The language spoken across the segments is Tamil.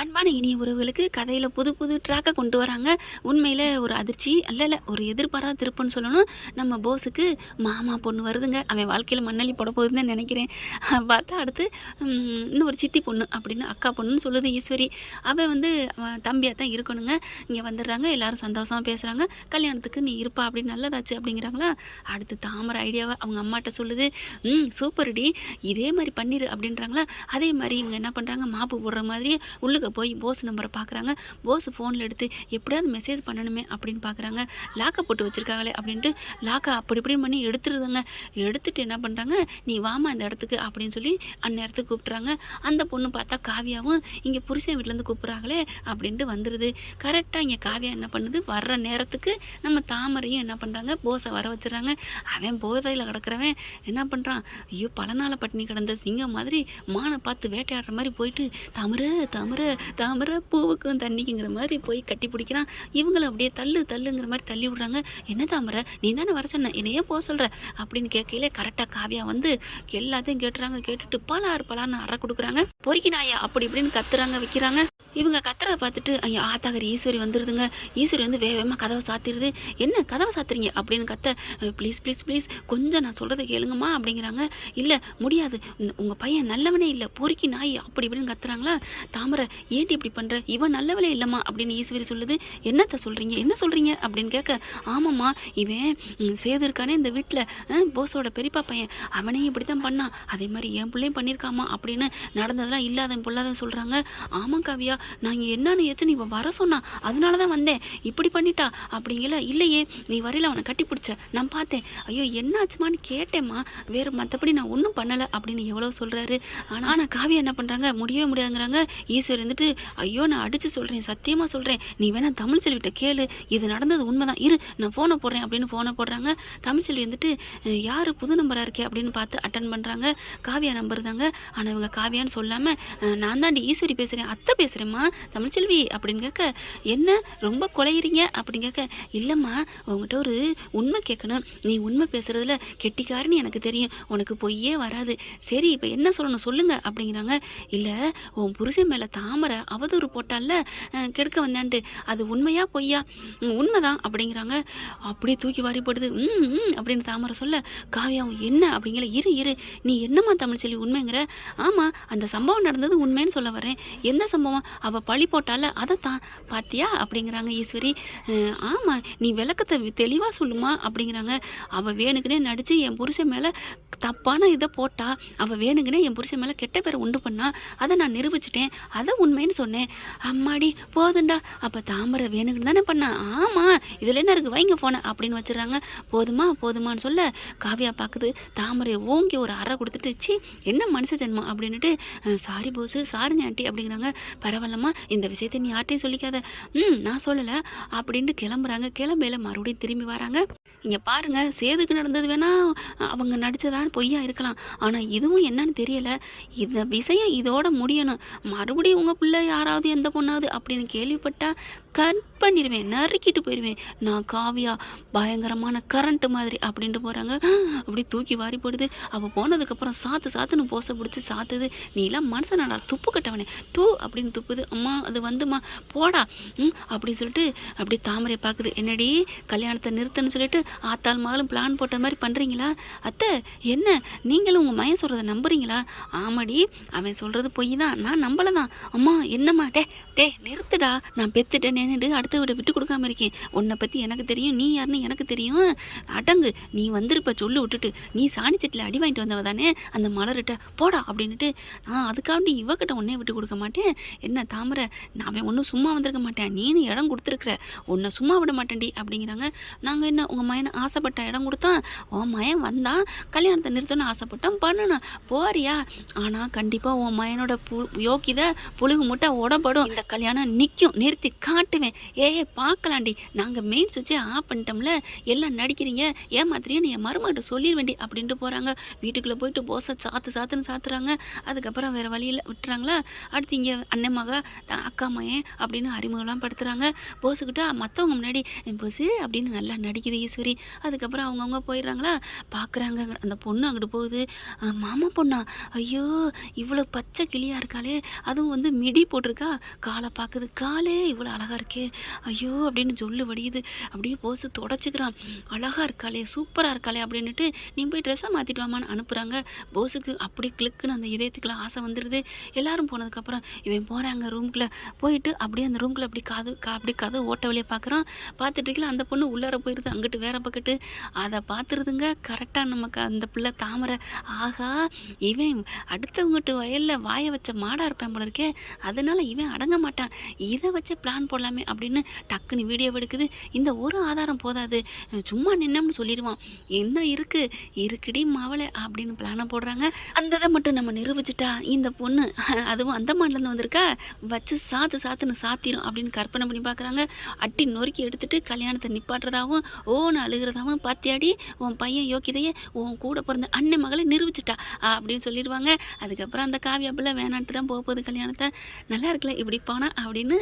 அன்பான இனிய உறவுகளுக்கு கதையில் புது புது ட்ராக்கை கொண்டு வராங்க. உண்மையில் ஒரு அதிர்ச்சி அல்ல ஒரு எதிர்பாராத திருப்பன்னு சொல்லணும். நம்ம போஸுக்கு மாமா பொண்ணு வருதுங்க. அவன் வாழ்க்கையில் மண்ணள்ளி போட போகுதுன்னு நினைக்கிறேன். பார்த்தா அடுத்து இன்னும் ஒரு சித்தி பொண்ணு அப்படின்னு அக்கா பொண்ணுன்னு சொல்லுது ஈஸ்வரி. அவன் தம்பியாக தான் இருக்கணுங்க. இங்கே வந்துடுறாங்க, எல்லோரும் சந்தோஷமாக பேசுகிறாங்க. கல்யாணத்துக்கு நீ இருப்பா அப்படின்னு நல்லதாச்சு அப்படிங்கிறாங்களா. அடுத்து தாமரை ஐடியாவை அவங்க அம்மாட்ட சொல்லுது. சூப்பர் டி, இதே மாதிரி பண்ணிடு அப்படின்றாங்களா. அதே மாதிரி இவங்க என்ன பண்ணுறாங்க, மாப்பு போடுற மாதிரி உள்ளுக்கு போய் போஸ் நம்பரை பார்க்குறாங்க. போஸ் ஃபோனில் எடுத்து எப்படியாவது மெசேஜ் பண்ணணுமே அப்படின்னு பார்க்குறாங்க. லாக்கை போட்டு வச்சுருக்காங்களே அப்படின்ட்டு லாக்கை அப்படி இப்படின்னு பண்ணி எடுத்துருதுங்க. எடுத்துகிட்டு என்ன பண்ணுறாங்க, நீ வாமா இந்த இடத்துக்கு அப்படின்னு சொல்லி அந்நேரத்துக்கு கூப்பிட்றாங்க. அந்த பொண்ணு பார்த்தா காவியாவும் இங்கே புருஷன் வீட்டிலேருந்து கூப்பிட்றாங்களே அப்படின்ட்டு வந்துடுது. கரெக்டாக இங்கே காவியா என்ன பண்ணுது, வர்ற நேரத்துக்கு நம்ம தாமரையும் என்ன பண்ணுறாங்க, போஸை வர வச்சுறாங்க. அவன் போதையில் கிடக்கிறவன் என்ன பண்ணுறான், ஐயோ பல நாளை பட்டினி கிடந்த சிங்கம் மாதிரி மானை பார்த்து வேட்டையாடுற மாதிரி போயிட்டு தாமரை தாமரை தாமரை பூவுக்கும் தண்ணிக்குங்கிற மாதிரி போய் கட்டி பிடிக்கிறான். இவங்களும் அப்படியே தள்ளுங்கிற மாதிரி தள்ளி விடுறாங்க. என்ன தாமரை, நீ தானே வர சொன்ன, என்னையே போக சொல்கிற அப்படின்னு கேட்கல. கரெக்டாக காவியா எல்லாத்தையும் கேட்டுறாங்க. கேட்டுட்டு பலான்னு அற கொடுக்குறாங்க. பொறுக்கி நாயா அப்படி இப்படின்னு கத்துறாங்க வைக்கிறாங்க. இவங்க கத்துறதை பார்த்துட்டு ஐயா ஆத்தாகர் ஈஸ்வரி வந்துடுதுங்க. ஈஸ்வரி வேகமாக கதவை சாத்திடுது. என்ன கதவை சாத்துறீங்க அப்படின்னு கத்த, ப்ளீஸ் ப்ளீஸ் ப்ளீஸ் கொஞ்சம் நான் சொல்கிறத கேளுங்கம்மா அப்படிங்கிறாங்க. இல்லை முடியாது, உங்கள் பையன் நல்லவனே இல்லை, பொறுக்கி நாய் அப்படி இப்படின்னு கத்துறாங்களா. தாமரை ஏன்டி இப்படி பண்ணுற, இவன் நல்லவனே இல்லைம்மா அப்படின்னு ஈஸ்வரி சொல்லுது. என்ன சொல்கிறீங்க அப்படின்னு கேட்க, ஆமாம்மா இவன் சேது இருக்கானே இந்த வீட்டில் போஸோட பெரியப்பா பையன், அவனையும் இப்படி தான் பண்ணான், அதே மாதிரி என் பிள்ளையும் பண்ணியிருக்காமா அப்படின்னு நடந்ததெல்லாம் இல்லாதன் பொல்லாதன்னு சொல்கிறாங்க. ஆமாம் காவியா, நான் இங்கே என்னன்னு ஏச்சு நீ வர சொன்னா அதனால தான் வந்தேன், இப்படி பண்ணிட்டா அப்படிங்கல. இல்லையே நீ வரையில் அவனை கட்டி பிடிச்ச நான் பார்த்தேன். ஐயோ என்ன ஆச்சுமான்னு கேட்டேம்மா, வேறு மற்றபடி நான் ஒன்றும் பண்ணலை அப்படின்னு எவ்வளோ சொல்கிறாரு. ஆனால் காவியா என்ன பண்ணுறாங்க, முடியவே முடியாதுங்கிறாங்க. ஈஸ்வரி ஐயோ நான் அடித்து சொல்கிறேன், சத்தியமாக சொல்கிறேன், நீ வேணா தமிழ்ச்செல்விட்ட கேளு, இது நடந்தது உண்மைதான், இரு நான் ஃபோனை போடுறேன் அப்படின்னு ஃபோனை போடுறாங்க. தமிழ்ச்செல்வி யார் புது நம்பராக இருக்கே அப்படின்னு பார்த்து அட்டன் பண்ணுறாங்க. காவியா நம்பர் தாங்க. ஆனால் இவங்க காவியான்னு சொல்லாமல் நான் தாண்டி ஈஸ்வரி பேசுகிறேன், அத்தை பேசுகிறேம்மா தமிழ்ச்செல்வி அப்படின்னு கேட்க, என்ன ரொம்ப குலையிறீங்க அப்படின்னு கேட்க, இல்லைம்மா உங்கள்கிட்ட ஒரு உண்மை கேட்கணும், நீ உண்மை பேசுகிறதுல கெட்டிக்காரன்னு எனக்கு தெரியும், உனக்கு பொய்யே வராது, சரி இப்போ என்ன சொல்லணும் சொல்லுங்க அப்படிங்கிறாங்க. இல்லை உன் புருஷன் மேலே தாமரை அவதூறு போட்டால கெடுக்க வந்தான்ட்டு, அது உண்மையா பொய்யா, உண்மைதான் அப்படிங்கிறாங்க. அப்படியே தூக்கி வாரி போடுது. அப்படின்னு தாமரை சொல்ல, காவியாவும் என்ன அப்படிங்கிற, இரு நீ என்னம்மா தமிழ்ச்செல்வி உண்மைங்கிற, ஆமாம் அந்த சம்பவம் நடந்தது உண்மைன்னு சொல்ல வரேன், எந்த சம்பவம், அவள் பழி போட்டால அதைத்தான் பாத்தியா அப்படிங்கிறாங்க ஈஸ்வரி. ஆமாம் நீ விளக்கத்தை தெளிவாக சொல்லுமா அப்படிங்கிறாங்க. அவள் வேணுக்குனே நடித்து என் புருஷன் மேலே தப்பான இதை போட்டா, அவள் வேணுக்குனே என் புருஷன் மேலே கெட்ட பேரை உண்டு பண்ணா, அதை நான் நிரூபிச்சிட்டேன், அதை உண்மைன்னு சொன்னேன். அம்மாடி போதுண்டா, அப்போ தாமரை வேணுக்குன்னு தானே பண்ணா, ஆமாம் இதில் என்ன இருக்குது வைங்க போன அப்படின்னு வச்சுடுறாங்க. போதுமான்னு சொல்ல காவியா பார்க்குது, தாமரை ஓங்கி ஒரு அறை கொடுத்துட்டு, சி என்ன மனுஷ ஜென்மம் அப்படின்னுட்டு, சாரி போஸு சாரிங்க ஆண்டி அப்படிங்கிறாங்க. பரவாயில்லம்மா இந்த விஷயத்தை நீ யார்ட்டையும் சொல்லிக்காத, நான் சொல்லலை அப்படின்ட்டு கிளம்புறாங்க. கிளம்பையில மறுபடியும் திரும்பி வராங்க. இங்கே பாருங்கள், சேதுக்கு நடந்தது வேணால் அவங்க நடித்ததான் பொய்யா இருக்கலாம், ஆனால் இதுவும் என்னன்னு தெரியலை, இந்த விஷயம் இதோட முடியணும், மறுபடியும் உங்கள் பிள்ளை யாராவது எந்த பொண்ணாவது அப்படின்னு கேள்விப்பட்டா கட் பண்ணிடுவேன், நறுக்கிட்டு போயிடுவேன், நான் காவியா பயங்கரமான கரண்ட்டு மாதிரி அப்படின்ட்டு போகிறாங்க. அப்படி தூக்கி வாரி போடுது. அவள் போனதுக்கப்புறம் சாத்துன்னு போசை பிடிச்சி சாத்துது. நீலாம் மனசனடா துப்பு கட்டவனே தூ அப்படின்னு துப்புது. அம்மா அது போடா அப்படின்னு சொல்லிட்டு அப்படி தாமரை பார்க்குது. என்னடி கல்யாணத்தை நிறுத்தன்னு சொல்லிட்டு ஆத்தாள் மகளும் பிளான் போட்ட மாதிரி பண்ணுறீங்களா அத்தை, என்ன நீங்களும் உங்கள் மையம் சொல்கிறத நம்புறீங்களா? ஆமாடி அவன் சொல்கிறது பொய் தான், நான் நம்பலை தான். அம்மா என்னம்மா டே நிறுத்துடா, நான் பெத்துட்டேன் நின்றுட்டு அடுத்த வீட்டை விட்டு கொடுக்காம இருக்கேன், உன்னை பற்றி எனக்கு தெரியும், நீ யாருன்னு எனக்கு தெரியும், அடங்கு நீ வந்திருப்ப சொல்லு விட்டுட்டு, நீ சாணிச்சட்டில் அடி வாங்கிட்டு வந்தவ தானே அந்த மலர்கிட்ட போடா அப்படின்ட்டு, நான் அதுக்காண்டி இவகிட்ட உன்னே விட்டு கொடுக்க மாட்டேன். என்ன தாமரை, நான் அவன் ஒன்றும் சும்மா வந்திருக்க மாட்டேன், நீனு இடம் கொடுத்துருக்குற, உன்னை சும்மா விட மாட்டேன்டி அப்படிங்கிறாங்க. நாங்கள் என்ன உங்கள் மயனை ஆசைப்பட்ட இடம் கொடுத்தான், உன் மயன் வந்தான் கல்யாணத்தை நிறுத்தணும்னு ஆசைப்பட்டான் பண்ணணும் போறியா, ஆனால் கண்டிப்பாக உன் மயனோட யோக்கியதை புழுகு முட்டை உடப்படும், இந்த கல்யாணம் நிற்கும், நிறுத்தி காட்டுவேன். ஏய் பார்க்கலாண்டி, நாங்கள் மெயின் சுவிட்சே ஆஃப் பண்ணிட்டோம்ல, எல்லாம் நடிக்கிறீங்க ஏமாத்துறீங்கன்னு என் மருமகிட்ட சொல்லிடுவேண்டி அப்படின்ட்டு போகிறாங்க. வீட்டுக்குள்ளே போயிட்டு போஸை சாத்துன்னு சாத்துறாங்க. அதுக்கப்புறம் வேறு வழியில் விட்டுறாங்களா. அடுத்து இங்கே அண்ணன் மக அக்கா மகன் அப்படின்னு அறிமுகம்லாம் படுத்துகிறாங்க. போஸுக்கிட்ட மற்றவங்க முன்னாடி போஸு அப்படின்னு நல்லா நடிக்குது ஈஸ்வரி. அதுக்கப்புறம் அவங்கவுங்க போயிடுறாங்களா. பார்க்குறாங்க அந்த பொண்ணு அங்கிட்டு போகுது. மாமா பொண்ணா, ஐயோ இவ்வளோ பச்சை கிளியாக இருக்காளே, அதுவும் வந்து மிடி போட்டிருக்கா, காலை பார்க்குது, காலே இவ்வளோ அழகாக இருக்கே, ஐயோ அப்படின்னு சொல்லு வடியுது. அப்படியே போஸு தொடச்சிக்கிறான். அழகாக இருக்காளே, சூப்பராக இருக்காளே அப்படின்ட்டு நீ போய் ட்ரெஸ்ஸை மாற்றிட்டு வாமான்னு அனுப்புகிறாங்க. போஸுக்கு அப்படி கிளிக்குன்னு அந்த இதயத்துக்குள்ள ஆசை வந்துடுது. எல்லாரும் போனதுக்கப்புறம் இவன் போகிறாங்க ரூம்குள்ளே. போயிட்டு அப்படியே அந்த ரூம்குள்ளே அப்படி கதவு ஓட்ட வழியாக பார்க்குறான். பார்த்துட்டு இருக்கல அந்த பொண்ணு உள்ளார போயிடுது, அங்கிட்டு வேற பக்கத்து. அதை பார்த்துருதுங்க. கரெக்டாக நமக்கு அந்த பிள்ளை தாமரை. ஆகா, இவன் அடுத்தவங்கட்டு வயலில் வாயை வச்ச மாடாக இருப்பேன் போல இருக்கே, அதனால இவன் அடங்க மாட்டான், இதை வச்சு பிளான் போடலாமே அப்படின்னு டக்குன்னு வீடியோ எடுக்குது. இந்த ஒரு ஆதாரம் போதாது, சும்மா நின்னோம்னு சொல்லிடுவான். என்ன இருக்குடி மாவளை அப்படின்னு பிளானை போடுறாங்க. அந்த இதை மட்டும் நம்ம நிரூபிச்சுட்டா இந்த பொண்ணு, அதுவும் அந்த மாடலேருந்து வந்திருக்கா, வச்சு சாத்துன்னு சாத்திரும் அப்படின்னு கற்பனை பண்ணி பார்க்குறாங்க. அட்டி நொறுக்கி எடுத்துட்டு கல்யாணத்தை நிப்பாட்டுறதாகவும் ஓன்னு அழுகிறதாகவும், பாத்தியாடி உன் பையன் யோக்கியதையே உன் கூட பிறந்த அண்ணன் மகளை நிரூபிச்சுட்டா அப்படின்னு சொல்லிடுவாங்க. அதுக்கப்புறம் அந்த காவியா பிள்ளை வேணான்ட்டு தான் போகுது கல்யாணத்தை. நல்லா இருக்குல்ல இப்படி போனால் அப்படின்னு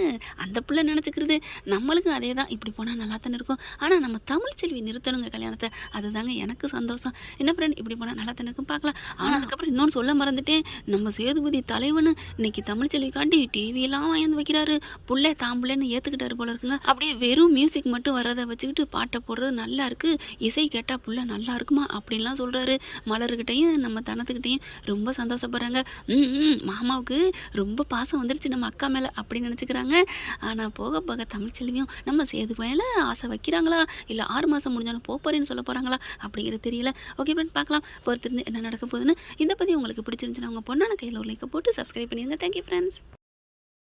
அந்த பிள்ளை நினச்சிக்கிறது. நம்மளுக்கும் அதே தான், இப்படி போனால் நல்லா தானே இருக்கும். ஆனால் நம்ம தமிழ் செல்வி நிறுத்தணுங்க கல்யாணத்தை, அதுதாங்க எனக்கு சந்தோஷம். என்ன ஃப்ரெண்ட், இப்படி போனால் நல்லா தானே இருக்கும், பார்க்கலாம். ஆனால் அதுக்கப்புறம் இன்னொன்று சொல்ல மறந்துட்டேன், நம்ம சேதுபதி தலைவனு இன்னைக்கு தமிழ் செல்விக்காண்டி டிவியெல்லாம் வாங்கி வைக்கிறாரு. புள்ளை தாம்புள்ளேன்னு ஏற்றுக்கிட்டாரு போல இருக்குங்க. அப்படியே வெறும் மியூசிக் மட்டும் வர்றதை வச்சுக்கிட்டு பாட்டை போடுறது நல்லா இருக்குது, இசை கேட்டால் புள்ள நல்லா இருக்குமா அப்படின்லாம் சொல்கிறாரு. மலர்கிட்டையும் நம்ம தனத்துக்கிட்டையும் ரொம்ப சந்தோஷப்படுறாங்க. மாமாவுக்கு ரொம்ப பாசம் வந்துருச்சு நம்ம அக்கா மேலே அப்படின்னு நினச்சிக்கிறாங்க. ஆனால் போக போக தமிழ்ச்செல்வியும் நம்ம சேது மேலே ஆசை வைக்கிறாங்களா, இல்லை 6 மாதம் முடிஞ்சாலும் போறேன்னு சொல்ல போகிறாங்களா அப்படிங்கிறது தெரியல. ஓகே ஃப்ரெண்ட், பார்க்கலாம் பொறுத்திருந்து என்ன நடக்க போகுதுன்னு. இந்த பற்றி உங்களுக்கு பிடிச்சிருந்துச்சுன்னா உங்கள் பொண்ணான கையில் ஒரு லைக்கை போட்டு சப்ஸ்கிரைப் பண்ணிடுங்க. Thank you friends.